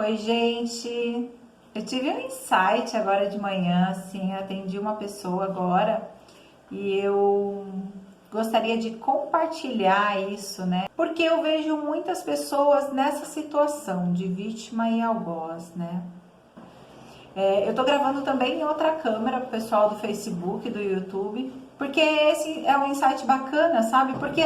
Oi, gente. Eu tive um insight agora de manhã, assim, eu atendi uma pessoa agora e eu gostaria de compartilhar isso, né? Porque eu vejo muitas pessoas nessa situação de vítima e algoz, né? Eu tô gravando também em outra câmera pro pessoal do Facebook, do YouTube, porque esse é um insight bacana, sabe? Porque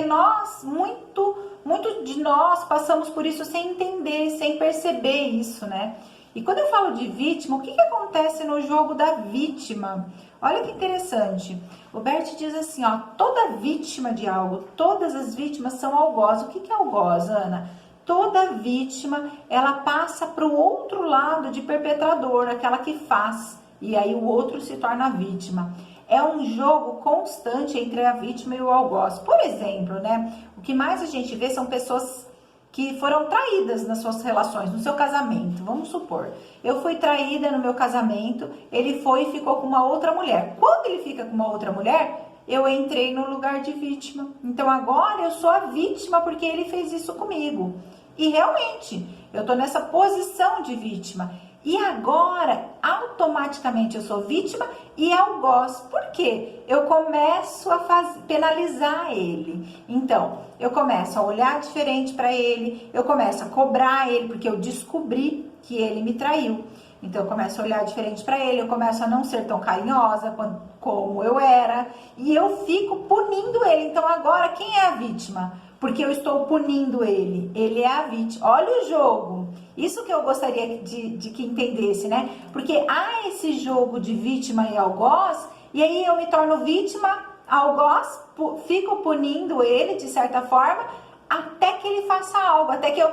muito de nós passamos por isso sem entender, sem perceber isso, né? E quando eu falo de vítima, o que acontece no jogo da vítima? Olha que interessante. O Bert diz assim, ó, toda vítima de algo, todas as vítimas são algoz. O que é algoz, Ana? Toda vítima, ela passa para o outro lado de perpetrador, aquela que faz, e aí o outro se torna vítima. É um jogo constante entre a vítima e o algoz. Por exemplo, né, o que mais a gente vê são pessoas que foram traídas nas suas relações, no seu casamento. Vamos supor, eu fui traída no meu casamento, ele foi e ficou com uma outra mulher. Quando ele fica com uma outra mulher, eu entrei no lugar de vítima. Então agora eu sou a vítima porque ele fez isso comigo. E realmente, eu tô nessa posição de vítima. E agora, automaticamente eu sou vítima e algoz. Por quê? Eu começo a penalizar ele. Então, eu começo a olhar diferente para ele, eu começo a cobrar ele, porque eu descobri que ele me traiu. Então, eu começo a olhar diferente para ele, eu começo a não ser tão carinhosa como eu era, e eu fico punindo ele. Então, agora, quem é a vítima? Porque eu estou punindo ele. Ele é a vítima. Olha o jogo. Isso que eu gostaria de que entendesse, né? Porque há esse jogo de vítima e algoz, e aí eu me torno vítima, algoz, fico punindo ele de certa forma, até que ele faça algo, até que eu,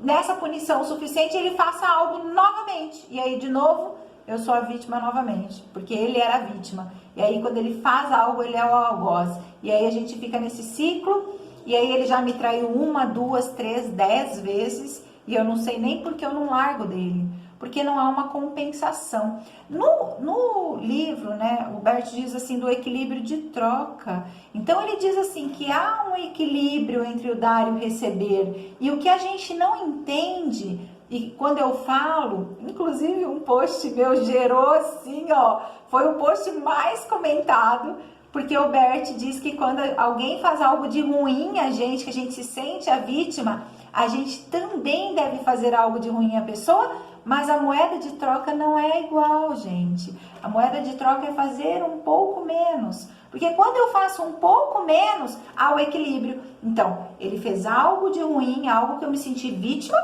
nessa punição suficiente, ele faça algo novamente. E aí, de novo, eu sou a vítima novamente, porque ele era a vítima. E aí, quando ele faz algo, ele é o algoz. E aí a gente fica nesse ciclo. E aí ele já me traiu 1, 2, 3, 10 vezes e eu não sei nem porque eu não largo dele, porque não há uma compensação. No livro, né, o Bert diz assim do equilíbrio de troca. Então ele diz assim que há um equilíbrio entre o dar e o receber. E o que a gente não entende, e quando eu falo, inclusive um post meu gerou assim, ó, foi o post mais comentado. Porque o Bert diz que quando alguém faz algo de ruim a gente, que a gente se sente a vítima, a gente também deve fazer algo de ruim à pessoa, mas a moeda de troca não é igual, gente. A moeda de troca é fazer um pouco menos. Porque quando eu faço um pouco menos, há o equilíbrio. Então, ele fez algo de ruim, algo que eu me senti vítima,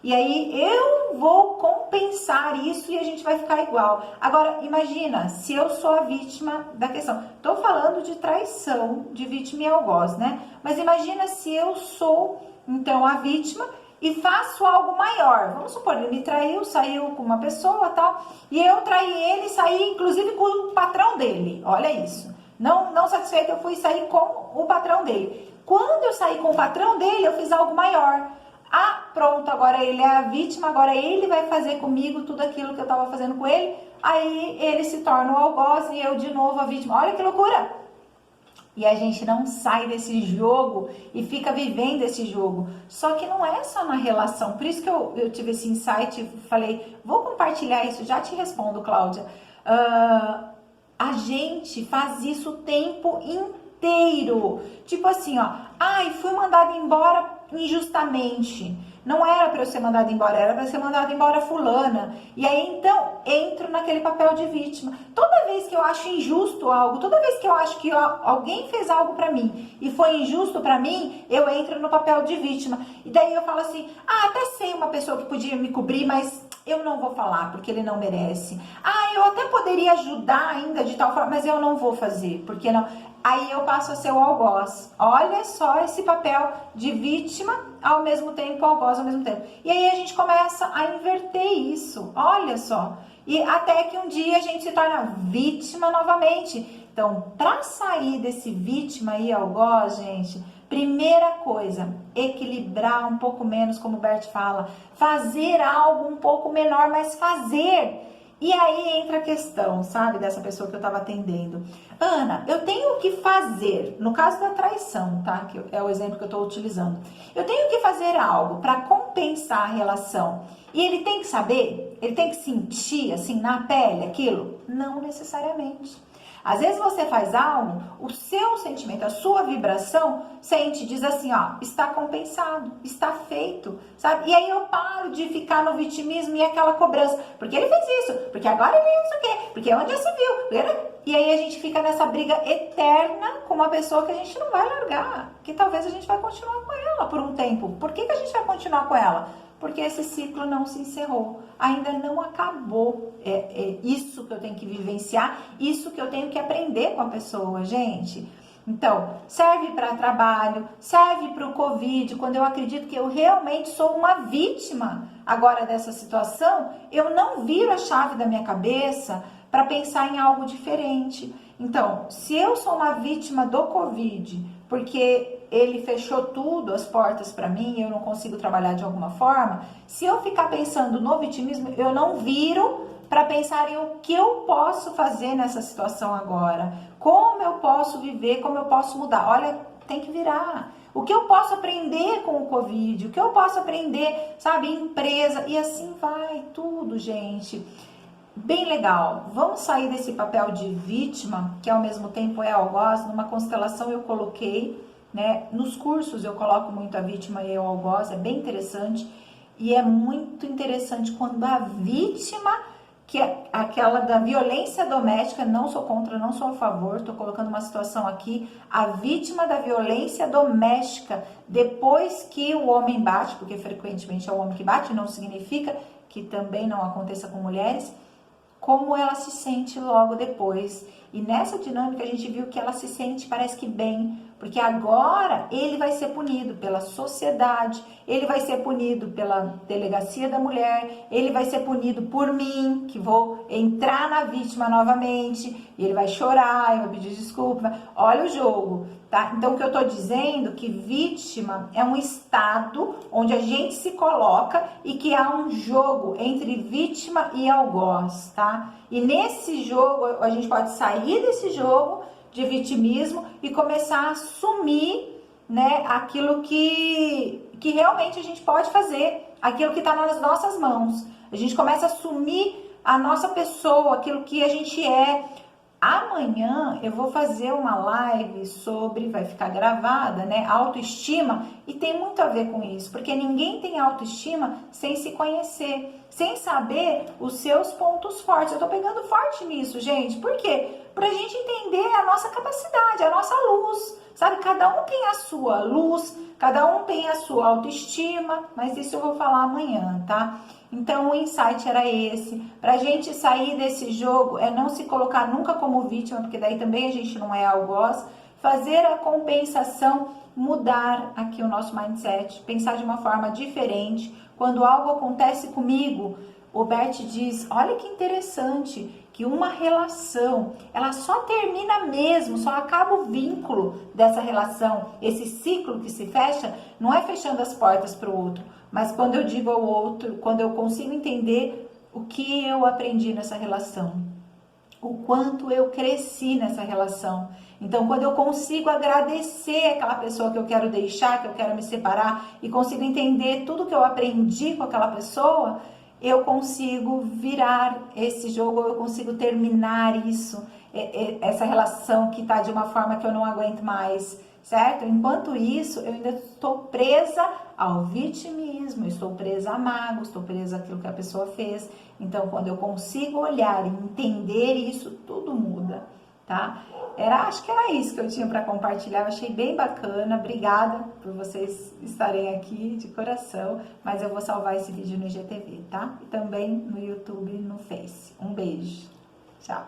e aí eu vou compensar isso e a gente vai ficar igual. Agora, imagina, se eu sou a vítima da questão. Tô falando de traição, de vítima e algoz, né? Mas imagina se eu sou, então, a vítima e faço algo maior. Vamos supor, ele me traiu, saiu com uma pessoa e tal, e eu traí ele e saí, inclusive, com o patrão dele. Olha isso. Não satisfeito, eu fui sair com o patrão dele. Quando eu saí com o patrão dele, eu fiz algo maior. Ah, pronto, agora ele é a vítima, agora ele vai fazer comigo tudo aquilo que eu estava fazendo com ele. Aí ele se torna o algoz e eu de novo a vítima. Olha que loucura! E a gente não sai desse jogo e fica vivendo esse jogo. Só que não é só na relação. Por isso que eu tive esse insight e falei, vou compartilhar isso, já te respondo, Cláudia. A gente faz isso o tempo inteiro. Tipo assim, ó, ai, fui mandada embora injustamente. Não era para eu ser mandada embora, era para ser mandada embora fulana. E aí, então, entro naquele papel de vítima. Toda vez que eu acho injusto algo, toda vez que eu acho que alguém fez algo para mim e foi injusto para mim, eu entro no papel de vítima. E daí eu falo assim, até sei uma pessoa que podia me cobrir, mas eu não vou falar, porque ele não merece. Eu até poderia ajudar ainda de tal forma, mas eu não vou fazer, porque não... Aí eu passo a ser o algoz. Olha só esse papel de vítima, ao mesmo tempo algoz, ao mesmo tempo. E aí a gente começa a inverter isso. Olha só. E até que um dia a gente se torna vítima novamente. Então, para sair desse vítima e algoz, gente, primeira coisa, equilibrar um pouco menos, como o Bert fala. Fazer algo um pouco menor, mas fazer. E aí entra a questão, sabe, dessa pessoa que eu estava atendendo. Ana, eu tenho que fazer, no caso da traição, tá? Que é o exemplo que eu estou utilizando. Eu tenho que fazer algo para compensar a relação. E ele tem que saber? Ele tem que sentir, assim, na pele aquilo? Não necessariamente. Às vezes você faz algo, o seu sentimento, a sua vibração sente, diz assim, ó, está compensado, está feito, sabe? E aí eu paro de ficar no vitimismo e aquela cobrança, porque ele fez isso, porque agora ele não sei o quê, porque onde já se viu, e aí a gente fica nessa briga eterna com uma pessoa que a gente não vai largar, que talvez a gente vai continuar com ela por um tempo. Por que a gente vai continuar com ela? Porque esse ciclo não se encerrou, ainda não acabou. É isso que eu tenho que vivenciar, isso que eu tenho que aprender com a pessoa, gente. Então, serve para trabalho, serve para o Covid, quando eu acredito que eu realmente sou uma vítima agora dessa situação, eu não viro a chave da minha cabeça para pensar em algo diferente. Então, se eu sou uma vítima do Covid, porque ele fechou tudo, as portas para mim, eu não consigo trabalhar de alguma forma, se eu ficar pensando no vitimismo, eu não viro para pensar em o que eu posso fazer nessa situação agora, como eu posso viver, como eu posso mudar. Olha, tem que virar. O que eu posso aprender com o Covid, o que eu posso aprender, sabe, em empresa, e assim vai tudo, gente. Bem legal, vamos sair desse papel de vítima, que ao mesmo tempo é algoz. Numa constelação eu coloquei, né, nos cursos eu coloco muito a vítima e o algoz, é bem interessante. E é muito interessante quando a vítima, que é aquela da violência doméstica, não sou contra, não sou a favor, estou colocando uma situação aqui, a vítima da violência doméstica, depois que o homem bate, porque frequentemente é o homem que bate, não significa que também não aconteça com mulheres, como ela se sente logo depois. E nessa dinâmica a gente viu que ela se sente, parece que bem, porque agora ele vai ser punido pela sociedade, ele vai ser punido pela delegacia da mulher, ele vai ser punido por mim, que vou entrar na vítima novamente, e ele vai chorar, vai pedir desculpa. Olha o jogo, tá? Então o que eu tô dizendo é que vítima é um estado onde a gente se coloca e que há um jogo entre vítima e algoz, tá? E nesse jogo a gente pode sair desse jogo de vitimismo e começar a assumir, né, aquilo que realmente a gente pode fazer, aquilo que está nas nossas mãos. A gente começa a assumir a nossa pessoa, aquilo que a gente é. Amanhã eu vou fazer uma live sobre, vai ficar gravada, né, autoestima, e tem muito a ver com isso, porque ninguém tem autoestima sem se conhecer, sem saber os seus pontos fortes. Eu tô pegando forte nisso, gente. Por quê? Pra gente entender a nossa capacidade, a nossa luz, sabe? Cada um tem a sua luz, cada um tem a sua autoestima, mas isso eu vou falar amanhã, tá? Então o insight era esse, pra gente sair desse jogo é não se colocar nunca como vítima, porque daí também a gente não é algoz, fazer a compensação, mudar aqui o nosso mindset, pensar de uma forma diferente. Quando algo acontece comigo, o Bert diz, olha que interessante, que uma relação, ela só termina mesmo, só acaba o vínculo dessa relação, esse ciclo que se fecha, não é fechando as portas para o outro, mas quando eu digo ao outro, quando eu consigo entender o que eu aprendi nessa relação, o quanto eu cresci nessa relação. Então, quando eu consigo agradecer aquela pessoa que eu quero deixar, que eu quero me separar, e consigo entender tudo que eu aprendi com aquela pessoa, eu consigo virar esse jogo, eu consigo terminar isso, essa relação que está de uma forma que eu não aguento mais, certo? Enquanto isso, eu ainda estou presa ao vitimismo, estou presa a mágoa, estou presa àquilo que a pessoa fez. Então, quando eu consigo olhar e entender isso, tudo muda, tá? Acho que era isso que eu tinha para compartilhar, eu achei bem bacana, obrigada por vocês estarem aqui de coração, mas eu vou salvar esse vídeo no IGTV, tá? E também no YouTube e no Face. Um beijo, tchau!